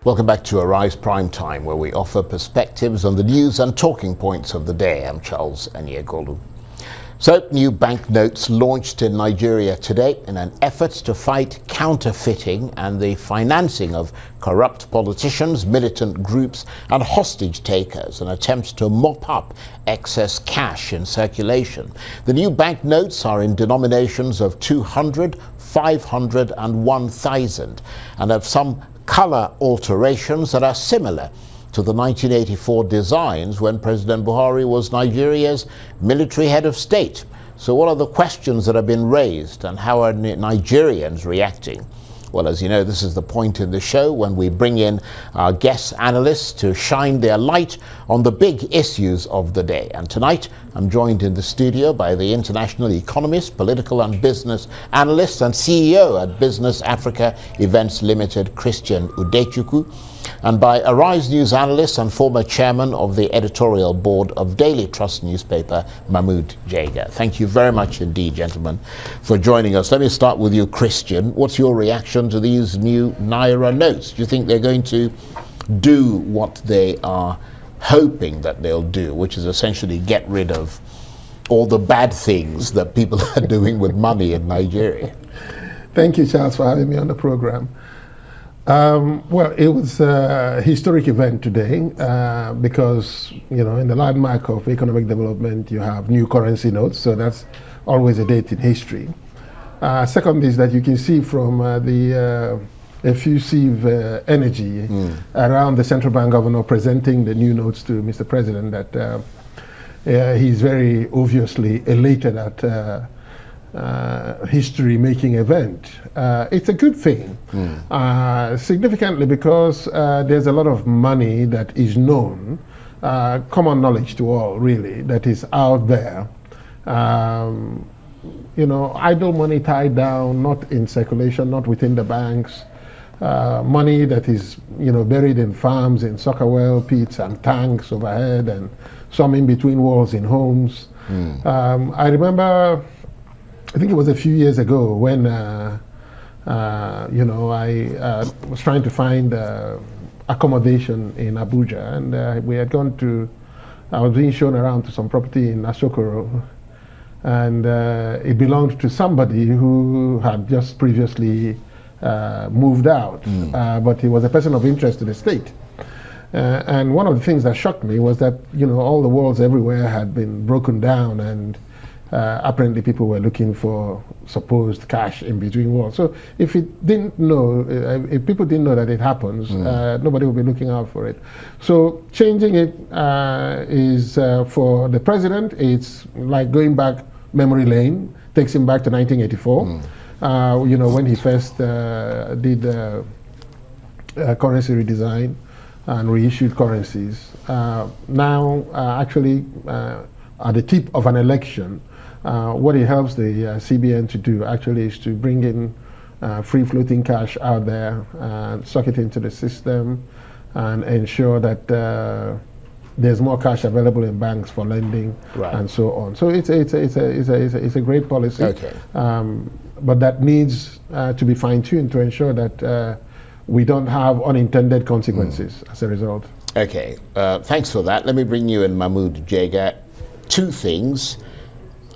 Welcome back to Arise Prime Time, where we offer perspectives on the news and talking points of the day. I'm Charles Aniegolu. So, new banknotes launched in Nigeria today in an effort to fight counterfeiting and the financing of corrupt politicians, militant groups and hostage takers, an attempt to mop up excess cash in circulation. The new banknotes are in denominations of 200, 500 and 1,000 and have some color alterations that are similar to the 1984 designs when President Buhari was Nigeria's military head of state. So what are the questions that have been raised and how are Nigerians reacting? Well, as you know, this is the point in the show when we bring in our guest analysts to shine their light on the big issues of the day. And tonight, I'm joined in the studio by the international economist, political and business analyst and CEO at Business Africa Events Limited, Christian Udechukwu, and by Arise News analyst and former chairman of the editorial board of Daily Trust newspaper, Mahmud Jega. Thank you very much indeed, gentlemen, for joining us. Let me start with you, Christian. What's your reaction to these new Naira notes? Do you think they're going to do what they are hoping that they'll do, which is essentially get rid of all the bad things that people are doing with money in Nigeria? Thank you, Charles, for having me on the program. Well, it was a historic event today because, you know, in the landmark of economic development, you have new currency notes, so that's always a date in history. Second is that you can see from the effusive energy around the central bank governor presenting the new notes to Mr. President that he's very obviously elated at history-making event. It's a good thing, significantly because there's a lot of money that is known, common knowledge to all really, that is out there. You know, idle money tied down, not in circulation, not within the banks, money that is, you know, buried in farms, in soccer well pits and tanks overhead, and some in between walls in homes. I remember, I think it was a few years ago when, you know, I was trying to find accommodation in Abuja, and we had gone to, I was being shown around to some property in Asokoro, and it belonged to somebody who had just previously moved out, but he was a person of interest to the state. And one of the things that shocked me was that, you know, all the walls everywhere had been broken down, and apparently people were looking for supposed cash in between walls. So if it didn't know, if people didn't know that it happens, nobody will be looking out for it. So changing it is for the president, it's like going back memory lane, takes him back to 1984, you know, when he first did currency redesign and reissued currencies. Now, actually, at the tip of an election, what it helps the CBN to do actually is to bring in free-floating cash out there and suck it into the system and ensure that there's more cash available in banks for lending, and so on. So it's a great policy, but that needs to be fine-tuned to ensure that we don't have unintended consequences as a result. Okay, thanks for that. Let me bring you in, Mahmud Jega. Two things.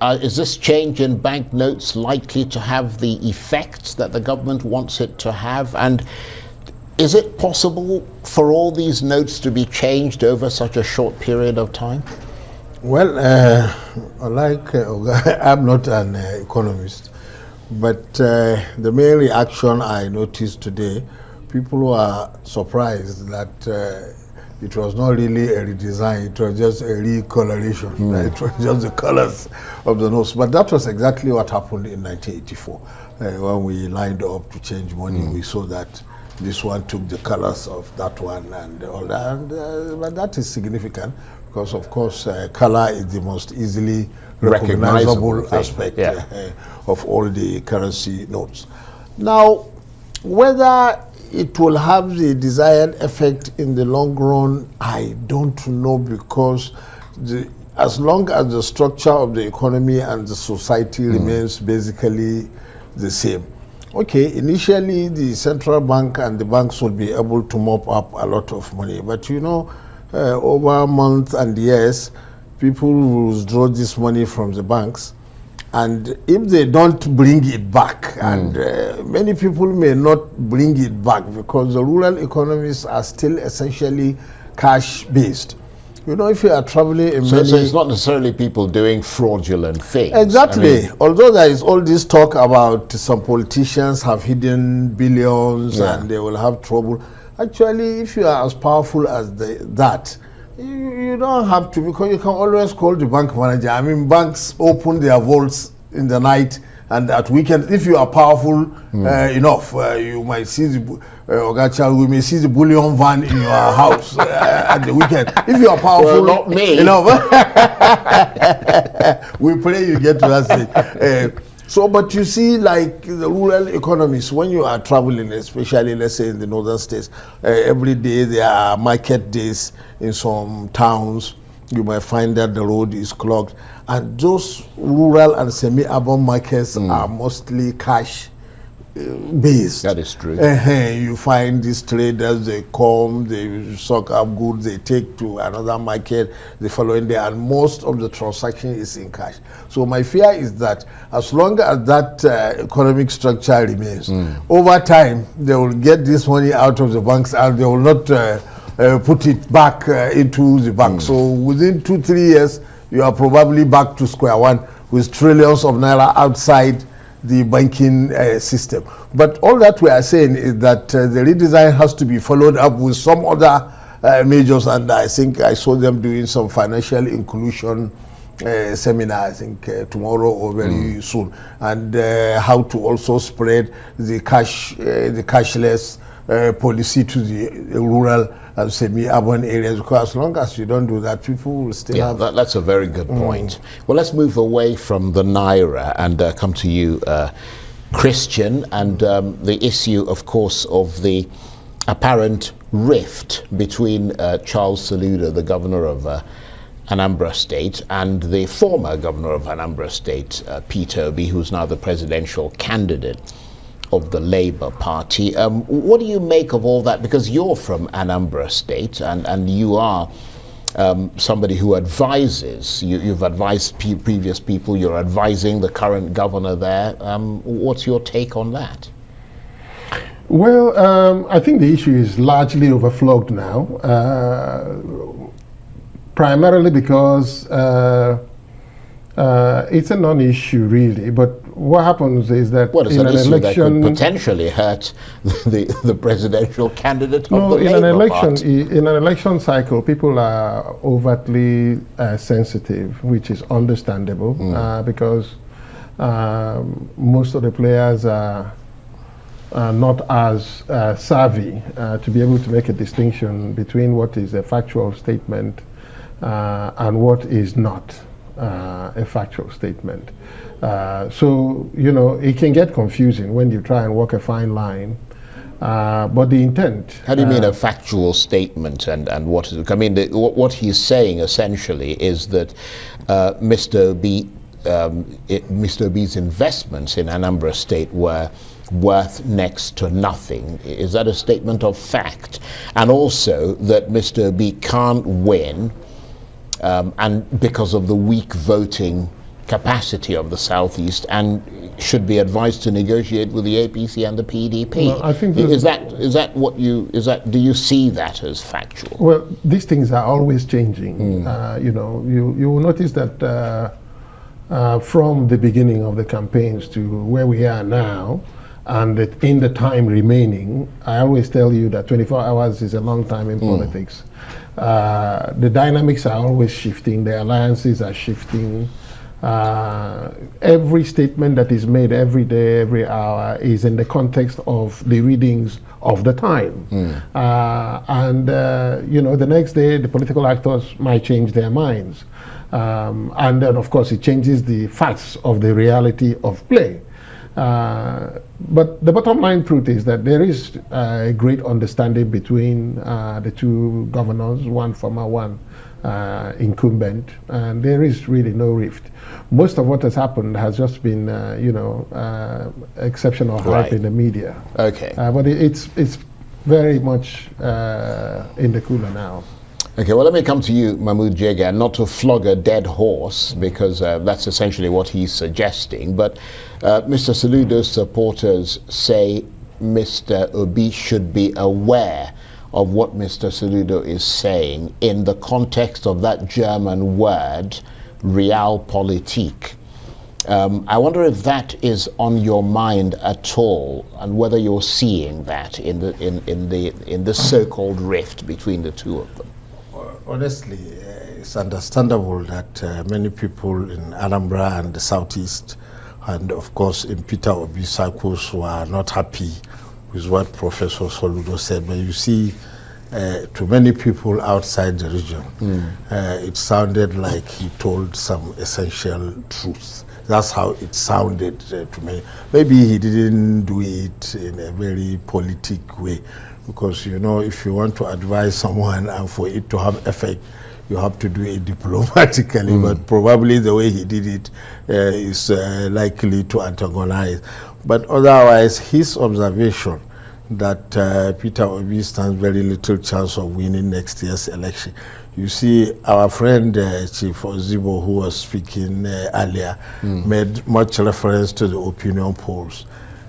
Is this change in banknotes likely to have the effects that the government wants it to have? And is it possible for all these notes to be changed over such a short period of time? Well, I'm not an economist, but the main reaction I noticed today, people were surprised that it was not really a redesign, it was just a recoloration. It was just the colors of the notes. But that was exactly what happened in 1984. When we lined up to change money, we saw that this one took the colors of that one and all that. But that is significant because, of course, color is the most easily recognizable aspect of all the currency notes. Now, whether it will have the desired effect in the long run, I don't know, because as long as the structure of the economy and the society remains basically the same, okay, initially the central bank and the banks will be able to mop up a lot of money, but you know, over months and years, people will withdraw this money from the banks, and if they don't bring it back, and many people may not bring it back because the rural economies are still essentially cash-based. You know, if you are traveling in So many... it's not necessarily people doing fraudulent things. Exactly. I mean, although there is all this talk about some politicians have hidden billions and they will have trouble. Actually, if you are as powerful as that, you don't have to, because you can always call the bank manager. I mean, banks open their vaults in the night and at weekends. If you are powerful enough, you might see the we may see the bullion van in your house at the weekend. If you are powerful, well, not me. enough, we pray you get to that stage. So, but you see, like the rural economies, when you are traveling, especially, let's say, in the northern states, every day there are market days in some towns. You might find that the road is clogged. And those rural and semi-urban markets are mostly cash based. that is true. You find these traders, they come, they stock up goods, they take to another market the following day, and most of the transaction is in cash. So my fear is that as long as that economic structure remains, over time they will get this money out of the banks and they will not put it back into the bank. So within 2-3 years, you are probably back to square one with trillions of naira outside the banking system. But all that we are saying is that the redesign has to be followed up with some other measures, and I think I saw them doing some financial inclusion seminar, I think tomorrow or very soon, and how to also spread the cashless policy to the rural and semi-urban areas, because as long as you don't do that, people will still have... That's a very good point. Well, let's move away from the Naira and come to you, Christian, and the issue, of course, of the apparent rift between Charles Soludo, the governor of Anambra State, and the former governor of Anambra State, Peter Obi, who's now the presidential candidate of the Labour Party. What do you make of all that? Because you're from Anambra State and you are somebody who advises. You've advised previous people, you're advising the current governor there. What's your take on that? Well, I think the issue is largely overflowed now, primarily because it's a non-issue really, but what happens is that in an election that could potentially hurt the presidential candidate of the Labour Party. In an election cycle, people are overtly sensitive, which is understandable because most of the players are not as savvy to be able to make a distinction between what is a factual statement and what is not a factual statement. So, you know, it can get confusing when you try and walk a fine line, but the intent... How do you mean a factual statement and what is... I mean, what he's saying essentially is that Mr. Obi's investments in Anambra State were worth next to nothing. Is that a statement of fact? And also that Mr. Obi can't win and because of the weak voting capacity of the Southeast, and should be advised to negotiate with the APC and the PDP. Well, I think do you see that as factual? Well, these things are always changing. You know, you will notice that from the beginning of the campaigns to where we are now, and in the time remaining, I always tell you that 24 hours is a long time in politics. The dynamics are always shifting, the alliances are shifting. Every statement that is made every day, every hour is in the context of the readings of the time. You know, the next day the political actors might change their minds. And then of course it changes the facts of the reality of play. But the bottom line truth is that there is a great understanding between the two governors, one former, one incumbent, and there is really no rift. Most of what has happened has just been, exceptional hype in the media. Okay. But it's very much in the cooler now. Okay, well, let me come to you, Mahmud Jega, not to flog a dead horse, because that's essentially what he's suggesting, but Mr. Soludo's supporters say Mr. Obi should be aware of what Mr. Soludo is saying in the context of that German word, realpolitik. I wonder if that is on your mind at all, and whether you're seeing that in the so-called rift between the two of them. Honestly, it's understandable that many people in Anambra and the southeast, and of course in Peter Obi's circles, were not happy with what Professor Soludo said. But you see, to many people outside the region, it sounded like he told some essential truths. That's how it sounded to me. Maybe he didn't do it in a very politic way, because if you want to advise someone and for it to have effect, you have to do it diplomatically. But probably the way he did it is likely to antagonize. But otherwise, his observation that Peter Obi stands very little chance of winning next year's election. You see, our friend Chief Ozibo, who was speaking earlier, made much reference to the opinion polls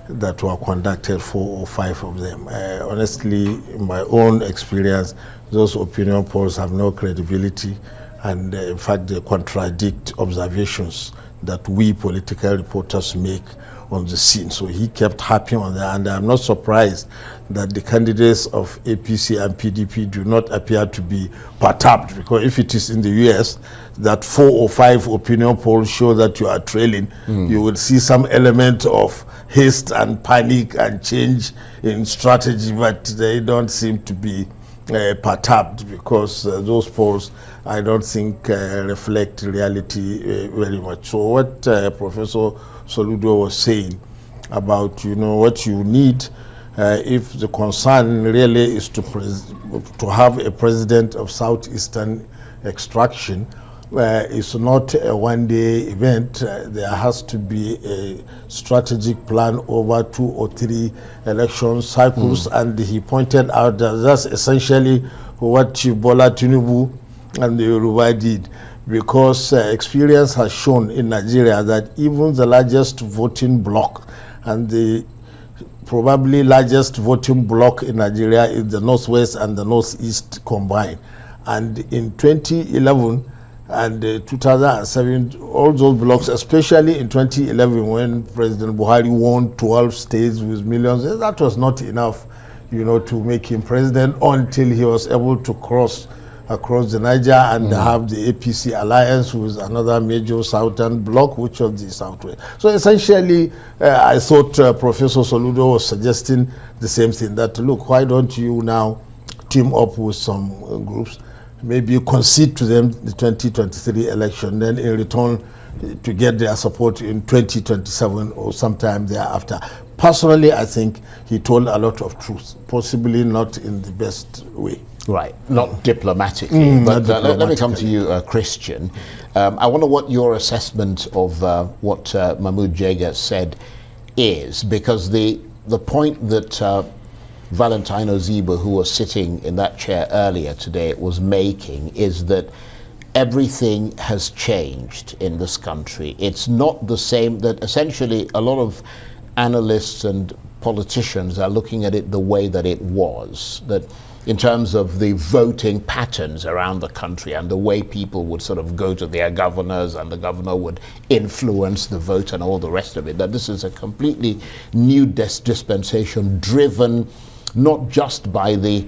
that were conducted, 4 or 5 of them. Honestly, in my own experience, those opinion polls have no credibility, and in fact they contradict observations that we political reporters make on the scene. So he kept harping on that, and I'm not surprised that the candidates of APC and PDP do not appear to be perturbed, because if it is in the US that 4 or 5 opinion polls show that you are trailing, you will see some element of haste and panic and change in strategy, but they don't seem to be perturbed, because those polls, I don't think, reflect reality very much. So what Professor Soludo was saying about, what you need if the concern really is to have a president of southeastern extraction, it's not a one-day event. There has to be a strategic plan over 2 or 3 election cycles, and he pointed out that that's essentially what Bola Tinubu and the Yoruba did, because experience has shown in Nigeria that even the largest voting bloc and the probably largest voting bloc in Nigeria is the Northwest and the Northeast combined. And in 2011 and 2007, all those blocks, especially in 2011 when President Buhari won 12 states with millions, that was not enough, to make him president until he was able to cross across the Niger and have the APC alliance with another major southern bloc, which was the Southwest. So essentially, I thought Professor Soludo was suggesting the same thing, that look, why don't you now team up with some groups, maybe concede to them the 2023 election, then in return to get their support in 2027 or sometime thereafter. Personally, I think he told a lot of truth, possibly not in the best way. Right, not diplomatically, but let me come to you, Christian. I wonder what your assessment of what Mahmud Jega said is, because the point that Valentino Zibo, who was sitting in that chair earlier today, was making is that everything has changed in this country. It's not the same, that essentially a lot of analysts and politicians are looking at it the way that it was, that in terms of the voting patterns around the country and the way people would sort of go to their governors and the governor would influence the vote and all the rest of it, that this is a completely new dispensation driven not just by the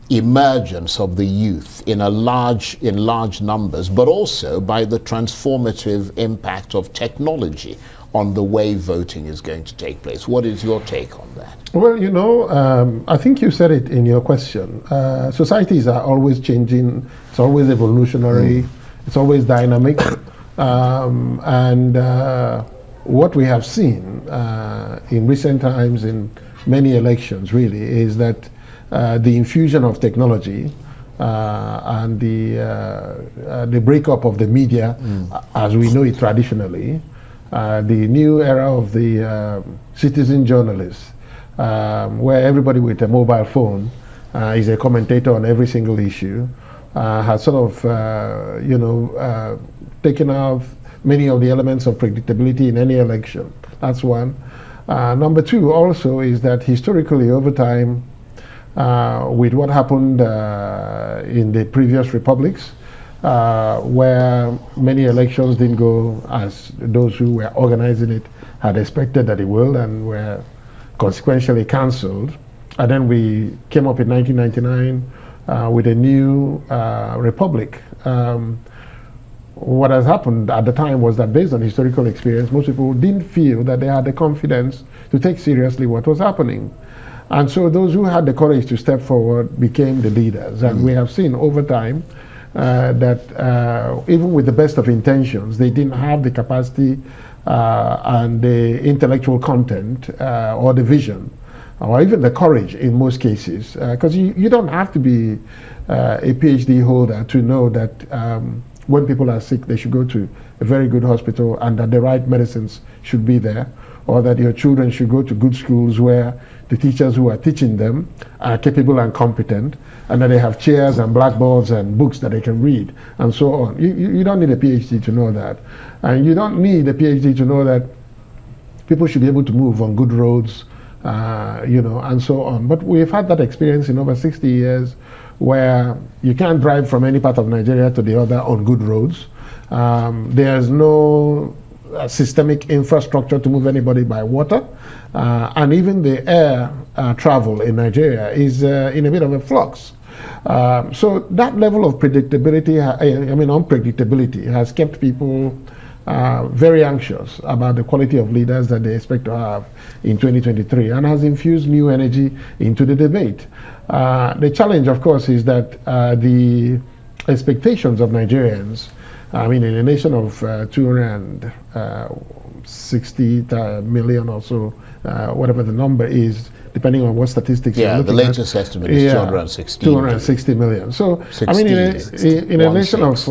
emergence of the youth in large numbers, but also by the transformative impact of technology on the way voting is going to take place. What is your take on that? Well, I think you said it in your question. Societies are always changing. It's always evolutionary. It's always dynamic. And what we have seen in recent times in many elections really is that the infusion of technology and the breakup of the media as we know it traditionally, the new era of the citizen journalist, where everybody with a mobile phone is a commentator on every single issue, has sort of, taken out many of the elements of predictability in any election. That's one. Number two also is that historically over time, with what happened in the previous republics, where many elections didn't go as those who were organizing it had expected that it will and were consequentially cancelled. And then we came up in 1999 with a new republic. What has happened at the time was that based on historical experience, most people didn't feel that they had the confidence to take seriously what was happening. And so those who had the courage to step forward became the leaders. And we have seen over time that even with the best of intentions, they didn't have the capacity and the intellectual content or the vision or even the courage in most cases. Because you don't have to be a PhD holder to know that when people are sick, they should go to a very good hospital and that the right medicines should be there, or that your children should go to good schools where the teachers who are teaching them are capable and competent, and that they have chairs and blackboards and books that they can read, and so on. You don't need a PhD to know that. And you don't need a PhD to know that people should be able to move on good roads, and so on. But we've had that experience in over 60 years where you can't drive from any part of Nigeria to the other on good roads. There's no systemic infrastructure to move anybody by water. And even the air travel in Nigeria is in a bit of a flux. So that level of predictability, unpredictability, has kept people very anxious about the quality of leaders that they expect to have in 2023 and has infused new energy into the debate. The challenge, of course, is that the expectations of Nigerians, in a nation of 260 million or so, whatever the number is, depending on what statistics you're looking at. The latest estimate is 260 million. So, in a nation of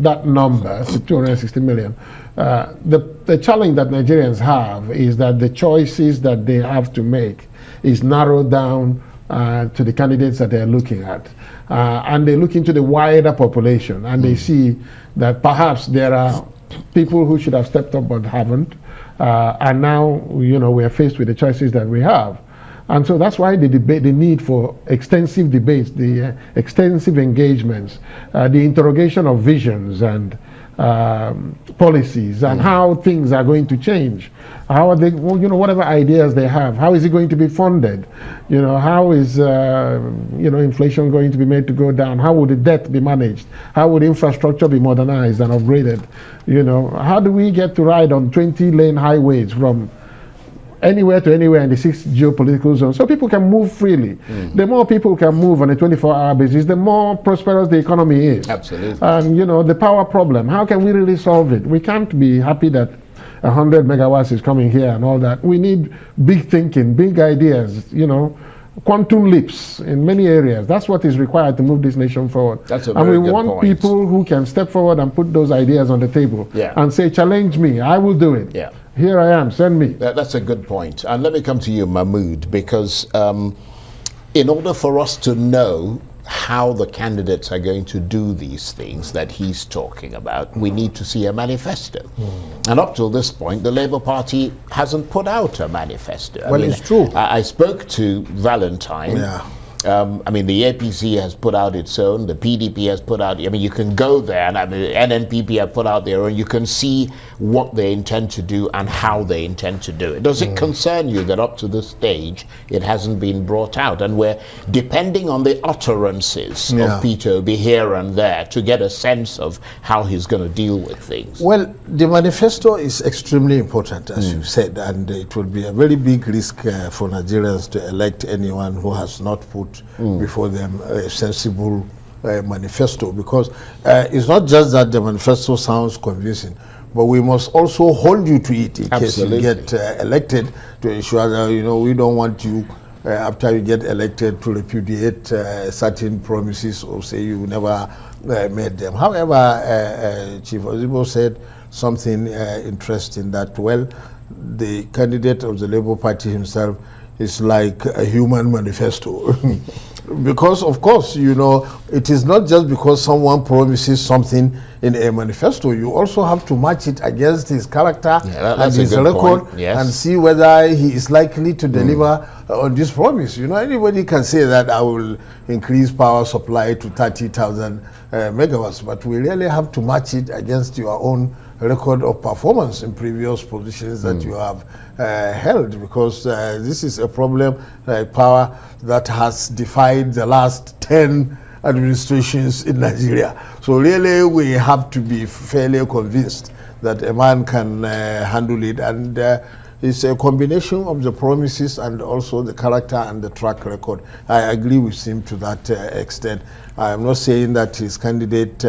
that number, 260 million, the challenge that Nigerians have is that the choices that they have to make is narrowed down to the candidates that they're looking at. And they look into the wider population and they see that perhaps there are people who should have stepped up but haven't. And now, we are faced with the choices that we have. And so that's why the need for extensive debates, the extensive engagements, the interrogation of visions and policies and how things are going to change. How are they, whatever ideas they have, how is it going to be funded? How is, inflation going to be made to go down? How would the debt be managed? How would infrastructure be modernized and upgraded? How do we get to ride on 20-lane highways from anywhere to anywhere in the 6 geopolitical zones, so people can move freely. The more people can move on a 24-hour basis, the more prosperous the economy is. Absolutely. And the power problem, how can we really solve it? We can't be happy that 100 megawatts is coming here and all that. We need big thinking, big ideas, quantum leaps in many areas. That's what is required to move this nation forward. That's a very good point. And we want people who can step forward and put those ideas on the table and say, challenge me, I will do it. Yeah. Here I am, send me. That's a good point. And let me come to you, Mahmud, because in order for us to know how the candidates are going to do these things that he's talking about, we need to see a manifesto. And up till this point, the Labour Party hasn't put out a manifesto. It's true. I spoke to Valentine. Yeah. The APC has put out its own, the PDP has put out, you can go there, and NNPP have put out their own, you can see what they intend to do and how they intend to do it. Does it concern you that up to this stage it hasn't been brought out, and we're depending on the utterances of Peter Obi here and there to get a sense of how he's going to deal with things? Well, the manifesto is extremely important, as you said, and it will be a very big risk for Nigerians to elect anyone who has not put before them a sensible manifesto, because it's not just that the manifesto sounds convincing, but we must also hold you to it in case you Absolutely. get elected, to ensure that, you know, we don't want you after you get elected to repudiate certain promises or say you never made them. However, Chief Ozibo said something interesting, that, well, the candidate of the Labour Party himself is like a human manifesto. Because, of course, you know, it is not just because someone promises something in a manifesto. You also have to match it against his character and his record, and see whether he is likely to deliver on this promise. You know, anybody can say that I will increase power supply to 30,000 megawatts, but we really have to match it against your own record of performance in previous positions that you have held, because this is a problem, power that has defied the last 10 administrations in Nigeria. So really we have to be fairly convinced that a man can handle it, and it's a combination of the promises and also the character and the track record. I agree with him to that extent. I am not saying that his candidate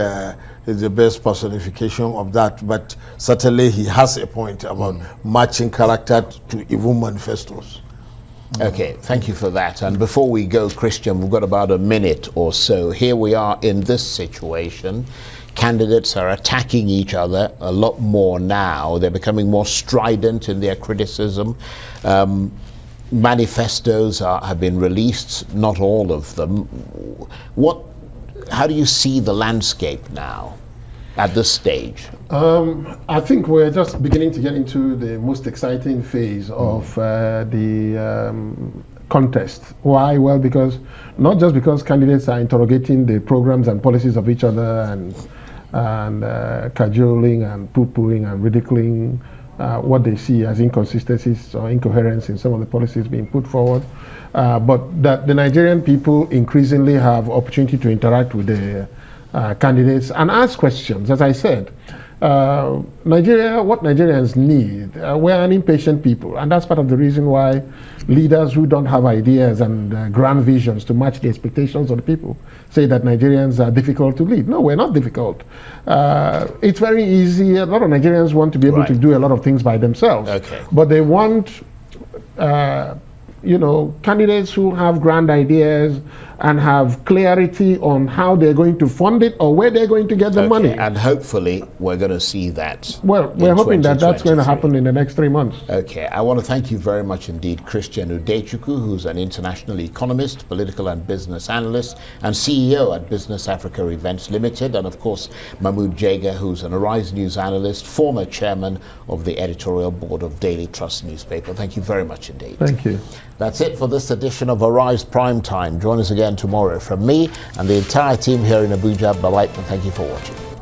is the best personification of that, but certainly he has a point about matching character to even manifestos. Okay, thank you for that. And before we go, Christian, we've got about a minute or so. Here we are in this situation. Candidates are attacking each other a lot more now. They're becoming more strident in their criticism. Manifestos have been released, not all of them. How do you see the landscape now at this stage? I think we're just beginning to get into the most exciting phase of the contest. Why? Well, because not just because candidates are interrogating the programs and policies of each other and cajoling and poo-pooing and ridiculing what they see as inconsistencies or incoherence in some of the policies being put forward, but that the Nigerian people increasingly have opportunity to interact with the candidates and ask questions. As I said, Nigeria, what Nigerians need, we're an impatient people, and that's part of the reason why leaders who don't have ideas and grand visions to match the expectations of the people say that Nigerians are difficult to lead. No, we're not difficult. It's very easy. A lot of Nigerians want to be able to do a lot of things by themselves, but they want candidates who have grand ideas and have clarity on how they're going to fund it or where they're going to get the money. And hopefully we're going to see that. Well, we're hoping that that's going to happen in the next 3 months. Okay, I want to thank you very much indeed, Christian Udechukwu, who's an international economist, political and business analyst, and CEO at Business Africa Events Limited, and of course, Mahmud Jega, who's an Arise News analyst, former chairman of the editorial board of Daily Trust newspaper. Thank you very much indeed. Thank you. That's it for this edition of Arise Prime Time. Join us again tomorrow. From me and the entire team here in Abuja, bye-bye, and thank you for watching.